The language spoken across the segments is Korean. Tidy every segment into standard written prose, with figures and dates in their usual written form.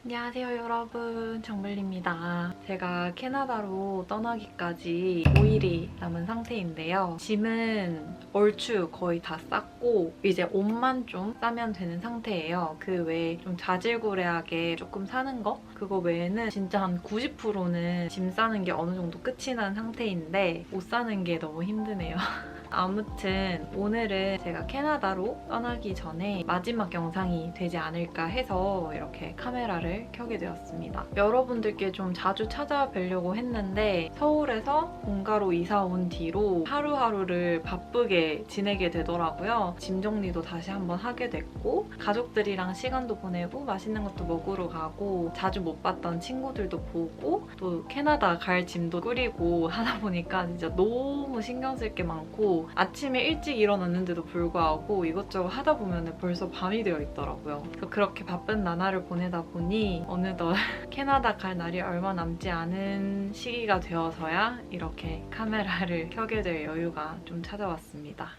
안녕하세요 여러분, 정글입니다. 제가 캐나다로 떠나기까지 5일이 남은 상태인데요. 짐은 얼추 거의 다 쌌고 이제 옷만 좀 싸면 되는 상태예요. 그 외에 좀 자질구레하게 조금 사는 거? 그거 외에는 진짜 한 90%는 짐 싸는 게 어느 정도 끝이 난 상태인데 옷 사는 게 너무 힘드네요. 아무튼 오늘은 제가 캐나다로 떠나기 전에 마지막 영상이 되지 않을까 해서 이렇게 카메라를 켜게 되었습니다. 여러분들께 좀 자주 찾아뵈려고 했는데 서울에서 본가로 이사 온 뒤로 하루하루를 바쁘게 지내게 되더라고요. 짐 정리도 다시 한번 하게 됐고 가족들이랑 시간도 보내고 맛있는 것도 먹으러 가고 자주 못 봤던 친구들도 보고 또 캐나다 갈 짐도 꾸리고 하다 보니까 진짜 너무 신경 쓸 게 많고 아침에 일찍 일어났는데도 불구하고 이것저것 하다 보면 벌써 밤이 되어 있더라고요. 그래서 그렇게 바쁜 나날을 보내다 보니 어느덧 캐나다 갈 날이 얼마 남지 않은 시기가 되어서야 이렇게 카메라를 켜게 될 여유가 좀 찾아왔습니다.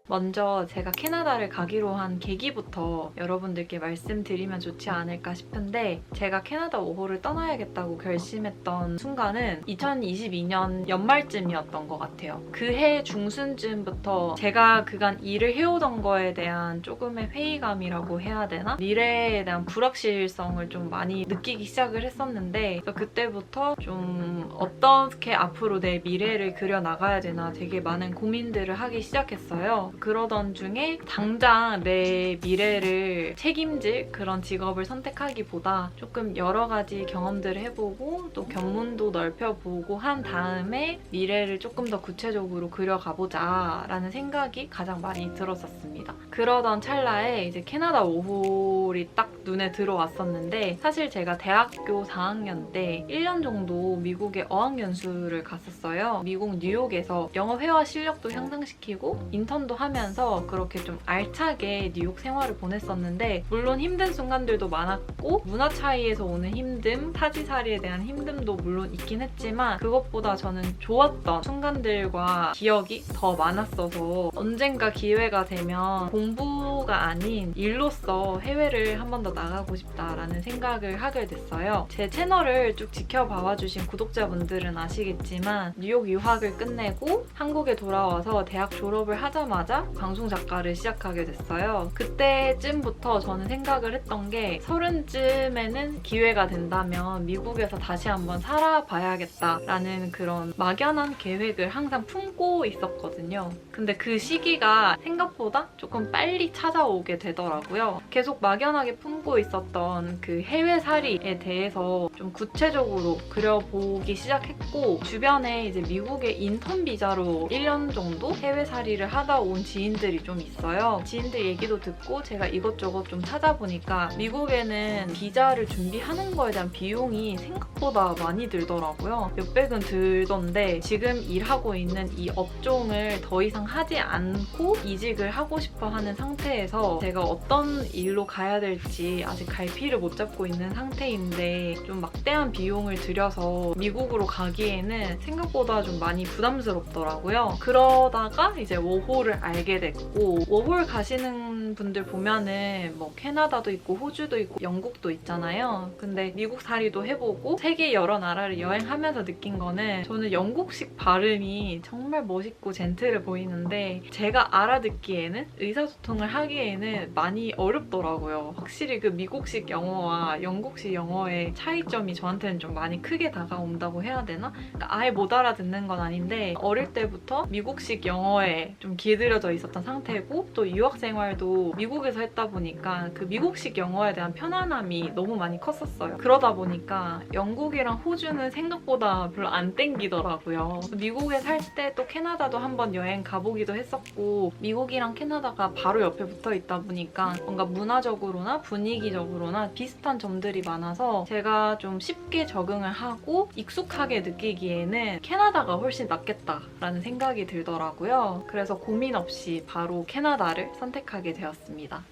먼저 제가 캐나다를 가기로 한 계기부터 여러분들께 말씀드리면 좋지 않을까 싶은데 제가 캐나다 5호를 떠나야겠다고 결심했던 순간은 2022년 연말쯤이었던 것 같아요. 그 해 중순쯤부터 제가 그간 일을 해오던 거에 대한 조금의 회의감이라고 해야 되나? 미래에 대한 불확실성을 좀 많이 느끼기 시작을 했었는데 그때부터 좀 어떻게 앞으로 내 미래를 그려나가야 되나 되게 많은 고민들을 하기 시작했어요. 그러던 중에 당장 내 미래를 책임질 그런 직업을 선택하기보다 조금 여러 가지 경험들을 해보고 또 견문도 넓혀보고 한 다음에 미래를 조금 더 구체적으로 그려가보자 라는 생각이 가장 많이 들었었습니다. 그러던 찰나에 이제 캐나다 5홀이 딱 눈에 들어왔었는데 사실 제가 대학교 4학년 때 1년 정도 미국에 어학연수를 갔었어요. 미국 뉴욕에서 영어 회화 실력도 향상시키고 인턴도 하면서 그렇게 좀 알차게 뉴욕 생활을 보냈었는데 물론 힘든 순간들도 많았고 문화 차이에서 오는 힘듦, 타지살이에 대한 힘듦도 물론 있긴 했지만 그것보다 저는 좋았던 순간들과 기억이 더 많았어서 언젠가 기회가 되면 공부가 아닌 일로서 해외를 한 번 더 나가고 싶다라는 생각을 하게 됐어요. 제 채널을 쭉 지켜봐주신 구독자분들은 아시겠지만 뉴욕 유학을 끝내고 한국에 돌아와서 대학 졸업을 하자마자 방송 작가를 시작하게 됐어요. 그때쯤부터 저는 생각을 했던 게 30쯤에는 기회가 된다면 미국에서 다시 한번 살아봐야겠다라는 그런 막연한 계획을 항상 품고 있었거든요. 근데 그 시기가 생각보다 조금 빨리 찾아오게 되더라고요. 계속 막연하게 품고 있었던 그 해외살이에 대해서 좀 구체적으로 그려보기 시작했고 주변에 이제 미국의 인턴 비자로 1년 정도 해외살이를 하다 온 지인들이 좀 있어요. 지인들 얘기도 듣고 제가 이것저것 좀 찾아보니까 미국에는 비자를 준비하는 거에 대한 비용이 생각보다 많이 들더라고요. 몇백은 들던데 지금 일하고 있는 이 업종을 더 이상 하지 않고 이직을 하고 싶어 하는 상태에서 제가 어떤 일로 가야 될지 아직 갈피를 못 잡고 있는 상태인데 좀 막대한 비용을 들여서 미국으로 가기에는 생각보다 좀 많이 부담스럽더라고요. 그러다가 이제 워홀을 알게 됐고 워홀 가시는 분들 보면은 뭐 캐나다도 있고 호주도 있고 영국도 있잖아요. 근데 미국살이도 해보고 세계 여러 나라를 여행하면서 느낀 거는 저는 영국식 발음이 정말 멋있고 젠틀해 보이는데 제가 알아듣기에는 의사소통을 하기에는 많이 어렵더라고요. 확실히 그 미국식 영어와 영국식 영어의 차이점이 저한테는 좀 많이 크게 다가온다고 해야 되나? 그러니까 아예 못 알아듣는 건 아닌데 어릴 때부터 미국식 영어에 좀 길들여져 있었던 상태고 또 유학 생활도 미국에서 했다 보니까 그 미국식 영어에 대한 편안함이 너무 많이 컸었어요. 그러다 보니까 영국이랑 호주는 생각보다 별로 안 땡기더라고요. 미국에 살 때 또 캐나다도 한번 여행 가보기도 했었고 미국이랑 캐나다가 바로 옆에 붙어 있다 보니까 뭔가 문화적으로나 분위기적으로나 비슷한 점들이 많아서 제가 좀 쉽게 적응을 하고 익숙하게 느끼기에는 캐나다가 훨씬 낫겠다라는 생각이 들더라고요. 그래서 고민 없이 바로 캐나다를 선택하게 되었습니다.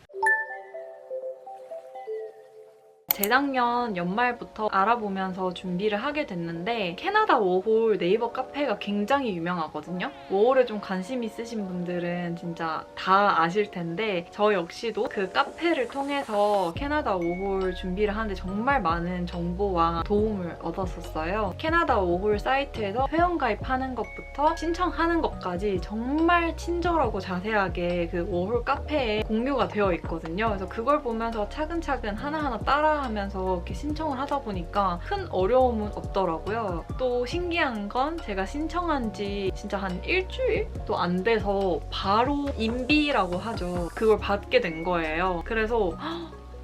재작년 연말부터 알아보면서 준비를 하게 됐는데 캐나다 워홀 네이버 카페가 굉장히 유명하거든요. 워홀에 좀 관심 있으신 분들은 진짜 다 아실 텐데 저 역시도 그 카페를 통해서 캐나다 워홀 준비를 하는데 정말 많은 정보와 도움을 얻었었어요. 캐나다 워홀 사이트에서 회원가입하는 것부터 신청하는 것까지 정말 친절하고 자세하게 그 워홀 카페에 공유가 되어 있거든요. 그래서 그걸 보면서 차근차근 하나하나 따라하면서 이렇게 신청을 하다 보니까 큰 어려움은 없더라고요. 또 신기한 건 제가 신청한 지 진짜 한 일주일도 안 돼서 바로 인비라고 하죠. 그걸 받게 된 거예요. 그래서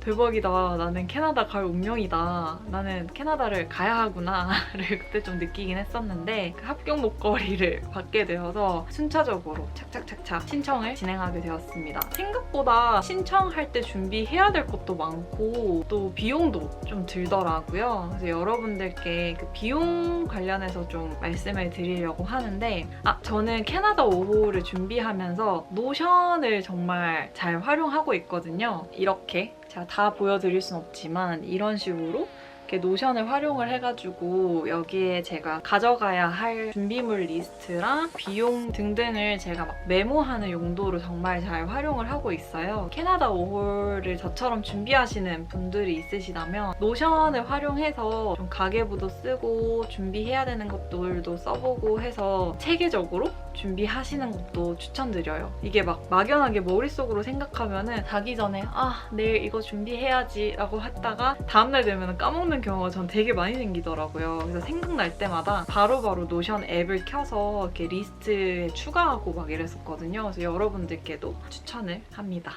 대박이다. 나는 캐나다 갈 운명이다. 나는 캐나다를 가야 하구나를 그때 좀 느끼긴 했었는데 그 합격 목걸이를 받게 되어서 순차적으로 착착착착 신청을 진행하게 되었습니다. 생각보다 신청할 때 준비해야 될 것도 많고 또 비용도 좀 들더라고요. 그래서 여러분들께 그 비용 관련해서 좀 말씀을 드리려고 하는데 저는 캐나다 워홀을 준비하면서 노션을 정말 잘 활용하고 있거든요. 이렇게 제가 다 보여드릴 순 없지만 이런 식으로 이렇게 노션을 활용을 해가지고 여기에 제가 가져가야 할 준비물 리스트랑 비용 등등을 제가 막 메모하는 용도로 정말 잘 활용을 하고 있어요. 캐나다 워홀을 저처럼 준비하시는 분들이 있으시다면 노션을 활용해서 좀 가계부도 쓰고 준비해야 되는 것들도 써보고 해서 체계적으로 준비하시는 것도 추천드려요. 이게 막 막연하게 머릿속으로 생각하면은 자기 전에 내일 이거 준비해야지 라고 했다가 다음날 되면 까먹는 경우가 전 되게 많이 생기더라고요. 그래서 생각날 때마다 바로바로 노션 앱을 켜서 이렇게 리스트에 추가하고 막 이랬었거든요. 그래서 여러분들께도 추천을 합니다.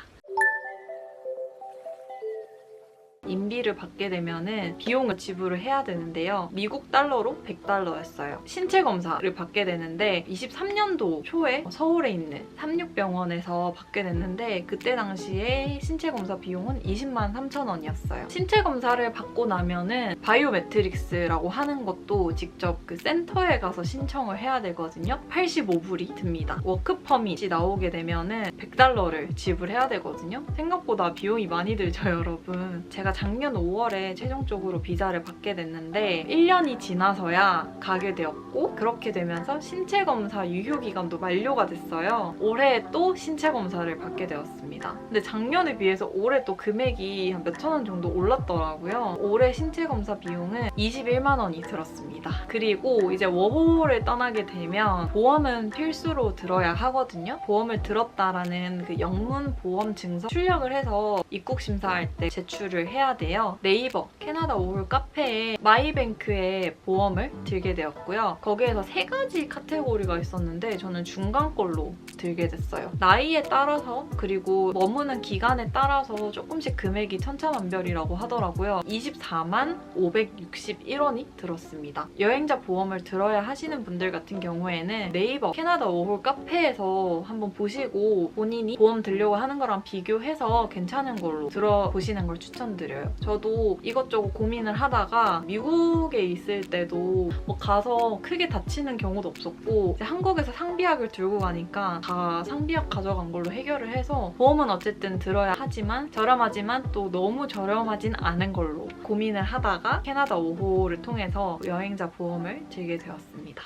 인비를 받게 되면은 비용을 지불을 해야 되는데요. 미국 달러로 100달러였어요. 신체 검사를 받게 되는데 23년도 초에 서울에 있는 삼육병원에서 받게 됐는데 그때 당시에 신체 검사 비용은 20만 3천 원이었어요. 신체 검사를 받고 나면은 바이오매트릭스라고 하는 것도 직접 그 센터에 가서 신청을 해야 되거든요. 85불이 듭니다. 워크 퍼밋이 나오게 되면은 100달러를 지불해야 되거든요. 생각보다 비용이 많이 들죠, 여러분. 제가 작년 5월에 최종적으로 비자를 받게 됐는데 1년이 지나서야 가게 되었고 그렇게 되면서 신체 검사 유효 기간도 만료가 됐어요. 올해 또 신체 검사를 받게 되었습니다. 근데 작년에 비해서 올해 또 금액이 한 몇천 원 정도 올랐더라고요. 올해 신체 검사 비용은 21만 원이 들었습니다. 그리고 이제 워홀을 떠나게 되면 보험은 필수로 들어야 하거든요. 보험을 들었다라는 그 영문 보험 증서 출력을 해서 입국 심사할 때 제출을 해야 돼요. 네이버 캐나다 워홀 카페에 마이뱅크에 보험을 들게 되었고요. 거기에서 3가지 카테고리가 있었는데 저는 중간 걸로 들게 됐어요. 나이에 따라서 그리고 머무는 기간에 따라서 조금씩 금액이 천차만별이라고 하더라고요. 24만 561원이 들었습니다. 여행자 보험을 들어야 하시는 분들 같은 경우에는 네이버 캐나다 워홀 카페에서 한번 보시고 본인이 보험 들려고 하는 거랑 비교해서 괜찮은 걸로 들어보시는 걸 추천드려요. 저도 이것저것 고민을 하다가 미국에 있을 때도 뭐 가서 크게 다치는 경우도 없었고 이제 한국에서 상비약을 들고 가니까 다 상비약 가져간 걸로 해결을 해서 보험은 어쨌든 들어야 하지만 저렴하지만 또 너무 저렴하진 않은 걸로 고민을 하다가 캐나다 워홀을 통해서 여행자 보험을 들게 되었습니다.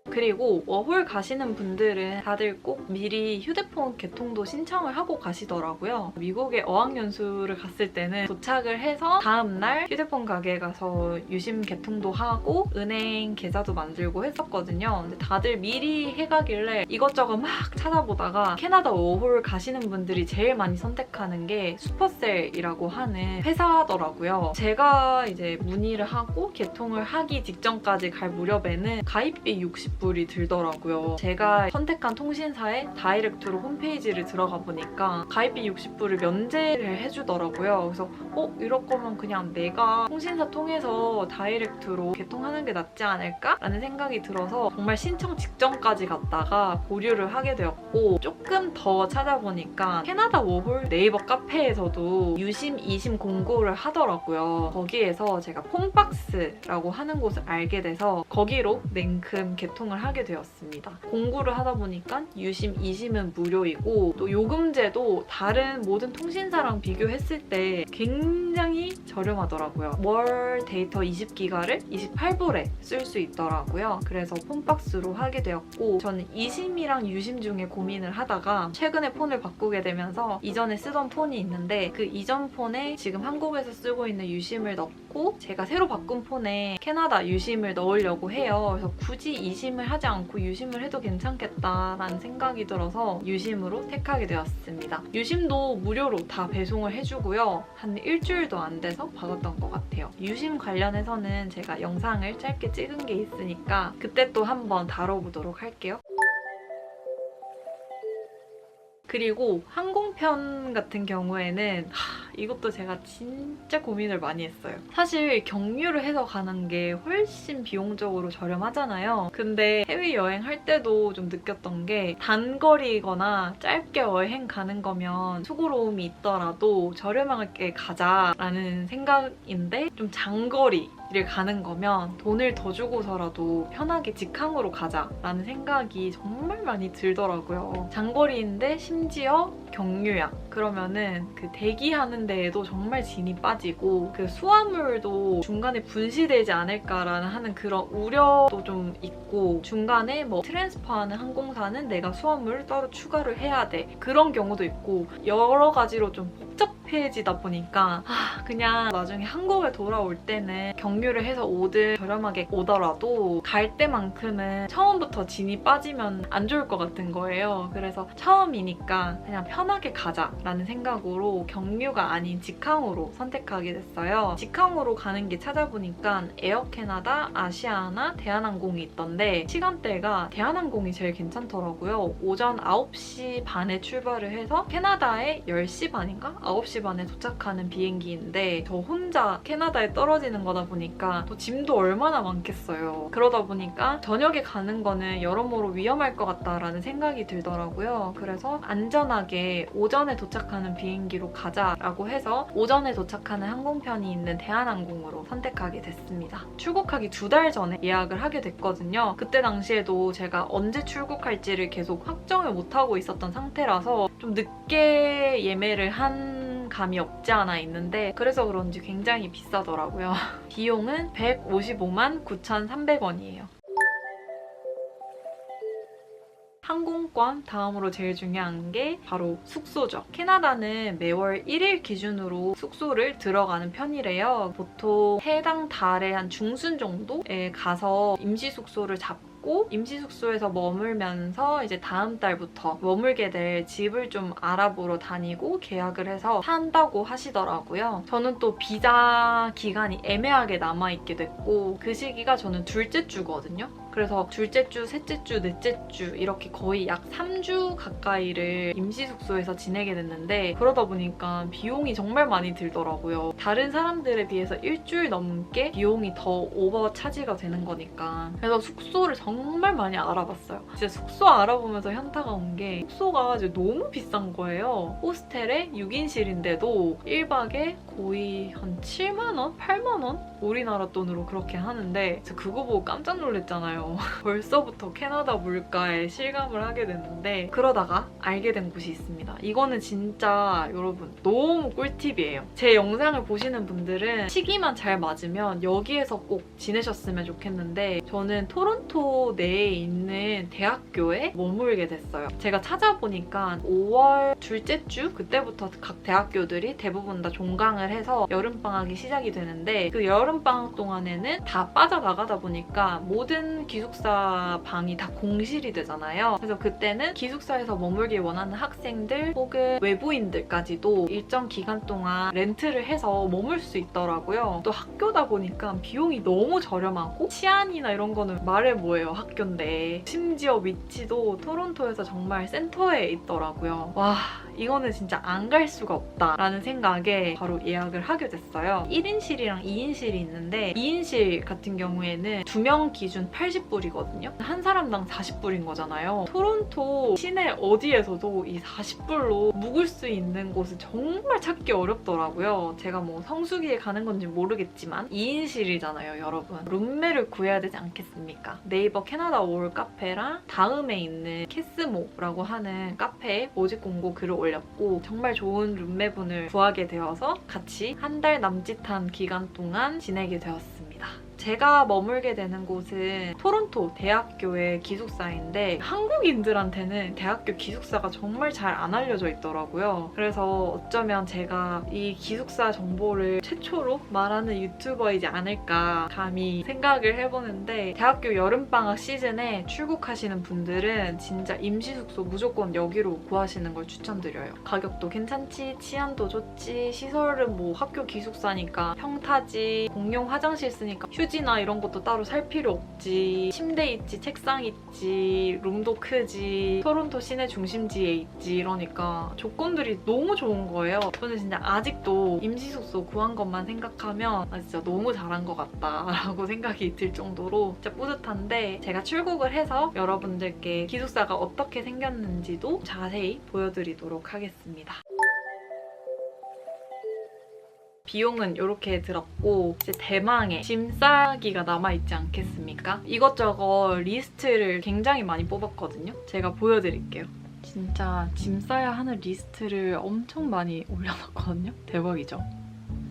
그리고 워홀 가시는 분들은 다들 꼭 미리 휴대폰 개통도 신청을 하고 가시더라고요. 미국에 어학연수를 갔을 때는 도착을 해서 다음날 휴대폰 가게에 가서 유심 개통도 하고 은행 계좌도 만들고 했었거든요. 근데 다들 미리 해가길래 이것저것 막 찾아보다가 캐나다 워홀 가시는 분들이 제일 많이 선택하는 게 슈퍼셀이라고 하는 회사더라고요. 제가 이제 문의를 하고 개통을 하기 직전까지 갈 무렵에는 가입비 60불이 들더라고요. 제가 선택한 통신사의 다이렉트로 홈페이지를 들어가 보니까 가입비 60불을 면제를 해주더라고요. 그래서 이럴 거면 그냥 내가 통신사 통해서 다이렉트로 개통하는 게 낫지 않을까? 라는 생각이 들어서 정말 신청 직전까지 갔다가 보류를 하게 되었고 조금 더 찾아보니까 캐나다 워홀 네이버 카페에서도 유심, 2심 공고를 하더라고요. 거기에서 제가 폼박스라고 하는 곳을 알게 돼서 거기로 냉큼 개통을 결정을 하게 되었습니다. 공구를 하다 보니까 유심, 이심은 무료이고 또 요금제도 다른 모든 통신사랑 비교했을 때 굉장히 저렴하더라고요. 월 데이터 20기가를 28불에 쓸 수 있더라고요. 그래서 폰박스로 하게 되었고 저는 이심이랑 유심 중에 고민을 하다가 최근에 폰을 바꾸게 되면서 이전에 쓰던 폰이 있는데 그 이전 폰에 지금 한국에서 쓰고 있는 유심을 넣고 제가 새로 바꾼 폰에 캐나다 유심을 넣으려고 해요. 그래서 굳이 이심을 하지 않고 유심을 해도 괜찮겠다라는 생각이 들어서 유심으로 택하게 되었습니다. 유심도 무료로 다 배송을 해주고요. 한 일주일도 안 돼서 받았던 것 같아요. 유심 관련해서는 제가 영상을 짧게 찍은 게 있으니까 그때 또 한번 다뤄보도록 할게요. 그리고 항공편 같은 경우에는 이것도 제가 진짜 고민을 많이 했어요. 사실 경유를 해서 가는 게 훨씬 비용적으로 저렴하잖아요. 근데 해외여행할 때도 좀 느꼈던 게 단거리거나 짧게 여행 가는 거면 수고로움이 있더라도 저렴하게 가자라는 생각인데 좀 장거리를 가는 거면 돈을 더 주고서라도 편하게 직항으로 가자라는 생각이 정말 많이 들더라고요. 장거리인데 심지어 경유야. 그러면은 그 대기하는 데에도 정말 진이 빠지고 그 수화물도 중간에 분실되지 않을까라는 하는 그런 우려도 좀 있고 중간에 뭐 트랜스퍼하는 항공사는 내가 수화물을 따로 추가를 해야 돼. 그런 경우도 있고 여러 가지로 좀 복잡해지다 보니까 그냥 나중에 한국에 돌아올 때는 경유를 해서 오든 저렴하게 오더라도 갈 때만큼은 처음부터 진이 빠지면 안 좋을 것 같은 거예요. 그래서 처음이니까 그냥 편하게 가자라는 생각으로 경유가 아닌 직항으로 선택하게 됐어요. 직항으로 가는 게 찾아보니까 에어캐나다, 아시아나, 대한항공이 있던데 시간대가 대한항공이 제일 괜찮더라고요. 오전 9시 반에 출발을 해서 캐나다에 10시 반인가? 9시 반에 도착하는 비행기인데 저 혼자 캐나다에 떨어지는 거다 보니까 또 짐도 얼마나 많겠어요. 그러다 보니까 저녁에 가는 거는 여러모로 위험할 것 같다라는 생각이 들더라고요. 그래서 안전하게 오전에 도착하는 비행기로 가자라고 해서 오전에 도착하는 항공편이 있는 대한항공으로 선택하게 됐습니다. 출국하기 2달 전에 예약을 하게 됐거든요. 그때 당시에도 제가 언제 출국할지를 계속 확정을 못하고 있었던 상태라서 좀 늦게 예매를 한 감이 없지 않아 있는데 그래서 그런지 굉장히 비싸더라고요. 비용은 155만 9,300원이에요. 항공권 다음으로 제일 중요한 게 바로 숙소죠. 캐나다는 매월 1일 기준으로 숙소를 들어가는 편이래요. 보통 해당 달에 한 중순 정도에 가서 임시 숙소를 잡고 임시 숙소에서 머물면서 이제 다음 달부터 머물게 될 집을 좀 알아보러 다니고 계약을 해서 산다고 하시더라고요. 저는 또 비자 기간이 애매하게 남아있게 됐고 그 시기가 저는 둘째 주거든요. 그래서 둘째 주, 셋째 주, 넷째 주 이렇게 거의 약 3주 가까이를 임시 숙소에서 지내게 됐는데 그러다 보니까 비용이 정말 많이 들더라고요. 다른 사람들에 비해서 일주일 넘게 비용이 더 오버 차지가 되는 거니까. 그래서 숙소를 정말 많이 알아봤어요. 진짜 숙소 알아보면서 현타가 온 게 숙소가 이제 너무 비싼 거예요. 호스텔에 6인실인데도 1박에 거의 한 7만 원? 8만 원? 우리나라 돈으로 그렇게 하는데 그거 보고 깜짝 놀랐잖아요. 벌써부터 캐나다 물가에 실감을 하게 됐는데 그러다가 알게 된 곳이 있습니다. 이거는 진짜 여러분 너무 꿀팁이에요. 제 영상을 보시는 분들은 시기만 잘 맞으면 여기에서 꼭 지내셨으면 좋겠는데 저는 토론토 내에 있는 대학교에 머물게 됐어요. 제가 찾아보니까 5월 둘째 주 그때부터 각 대학교들이 대부분 다 종강을 해서 여름방학이 시작이 되는데 그 여름방학 동안에는 다 빠져나가다 보니까 모든 기숙사 방이 다 공실이 되잖아요. 그래서 그때는 기숙사에서 머물길 원하는 학생들 혹은 외부인들까지도 일정 기간 동안 렌트를 해서 머물 수 있더라고요. 또 학교다 보니까 비용이 너무 저렴하고 치안이나 이런 거는 말해 뭐해요. 학교인데 심지어 위치도 토론토에서 정말 센터에 있더라고요. 와 이거는 진짜 안 갈 수가 없다라는 생각에 바로 예약을 하게 됐어요. 1인실이랑 2인실이 있는데 2인실 같은 경우에는 2명 기준 80불이거든요. 한 사람당 40불인 거잖아요. 토론토 시내 어디에서도 이 40불로 묵을 수 있는 곳은 정말 찾기 어렵더라고요. 제가 뭐 성수기에 가는 건지 모르겠지만 2인실이잖아요, 여러분. 룸메를 구해야 되지 않겠습니까? 네이버 캐나다 올 카페랑 다음에 있는 캐스모라고 하는 카페에 모집 공고 글을 올렸고 정말 좋은 룸메분을 구하게 되어서 같이 한 달 남짓한 기간 동안 지내게 되었습니다. 제가 머물게 되는 곳은 토론토 대학교의 기숙사인데 한국인들한테는 대학교 기숙사가 정말 잘 안 알려져 있더라고요. 그래서 어쩌면 제가 이 기숙사 정보를 최초로 말하는 유튜버이지 않을까 감히 생각을 해보는데 대학교 여름방학 시즌에 출국하시는 분들은 진짜 임시숙소 무조건 여기로 구하시는 걸 추천드려요. 가격도 괜찮지, 치안도 좋지, 시설은 뭐 학교 기숙사니까 평타지, 공용 화장실 쓰니까 휴지나 이런 것도 따로 살 필요 없지, 침대 있지, 책상 있지, 룸도 크지, 토론토 시내 중심지에 있지, 이러니까 조건들이 너무 좋은 거예요. 저는 진짜 아직도 임시숙소 구한 것만 생각하면 진짜 너무 잘한 것 같다라고 생각이 들 정도로 진짜 뿌듯한데 제가 출국을 해서 여러분들께 기숙사가 어떻게 생겼는지도 자세히 보여드리도록 하겠습니다. 비용은 이렇게 들었고 이제 대망의 짐 싸기가 남아있지 않겠습니까? 이것저것 리스트를 굉장히 많이 뽑았거든요. 제가 보여드릴게요. 진짜 짐 싸야 하는 리스트를 엄청 많이 올려놨거든요. 대박이죠?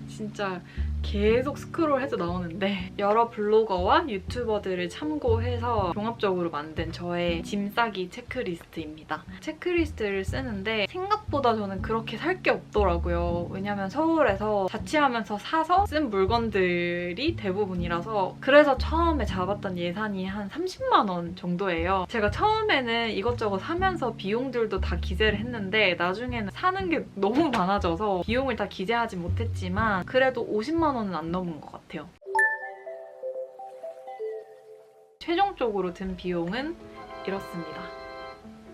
진짜 계속 스크롤해도 나오는데 여러 블로거와 유튜버들을 참고해서 종합적으로 만든 저의 짐 싸기 체크리스트입니다. 체크리스트를 쓰는데 생각보다 저는 그렇게 살 게 없더라고요. 왜냐면 서울에서 자취하면서 사서 쓴 물건들이 대부분이라서 그래서 처음에 잡았던 예산이 한 30만 원 정도예요. 제가 처음에는 이것저것 사면서 비용들도 다 기재를 했는데 나중에는 사는 게 너무 많아져서 비용을 다 기재하지 못했지만 그래도 50만 원은 안 넘은 것 같아요. 최종적으로 든 비용은 이렇습니다.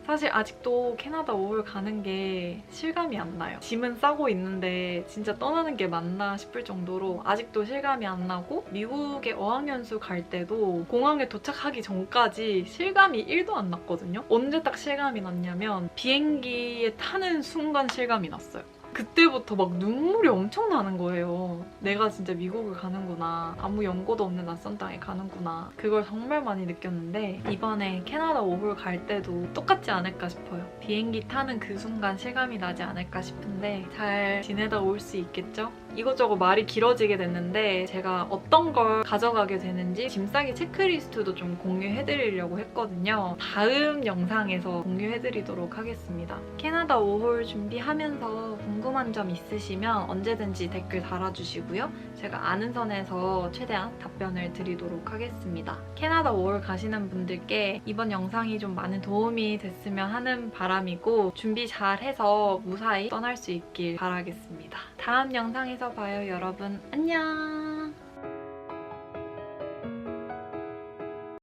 사실 아직도 캐나다 5월 가는 게 실감이 안 나요. 짐은 싸고 있는데 진짜 떠나는 게 맞나 싶을 정도로 아직도 실감이 안 나고 미국에 어학연수 갈 때도 공항에 도착하기 전까지 실감이 1도 안 났거든요. 언제 딱 실감이 났냐면 비행기에 타는 순간 실감이 났어요. 그때부터 막 눈물이 엄청 나는 거예요. 내가 진짜 미국을 가는구나. 아무 연고도 없는 낯선 땅에 가는구나. 그걸 정말 많이 느꼈는데 이번에 캐나다 5월 갈 때도 똑같지 않을까 싶어요. 비행기 타는 그 순간 실감이 나지 않을까 싶은데 잘 지내다 올 수 있겠죠? 이것저것 말이 길어지게 됐는데 제가 어떤 걸 가져가게 되는지 짐 싸기 체크리스트도 좀 공유해드리려고 했거든요. 다음 영상에서 공유해드리도록 하겠습니다. 캐나다 5월 준비하면서 궁금한 점 있으시면 언제든지 댓글 달아주시고요. 제가 아는 선에서 최대한 답변을 드리도록 하겠습니다. 캐나다 5월 가시는 분들께 이번 영상이 좀 많은 도움이 됐으면 하는 바람이고 준비 잘해서 무사히 떠날 수 있길 바라겠습니다. 다음 영상에서 봐요, 여러분. 안녕!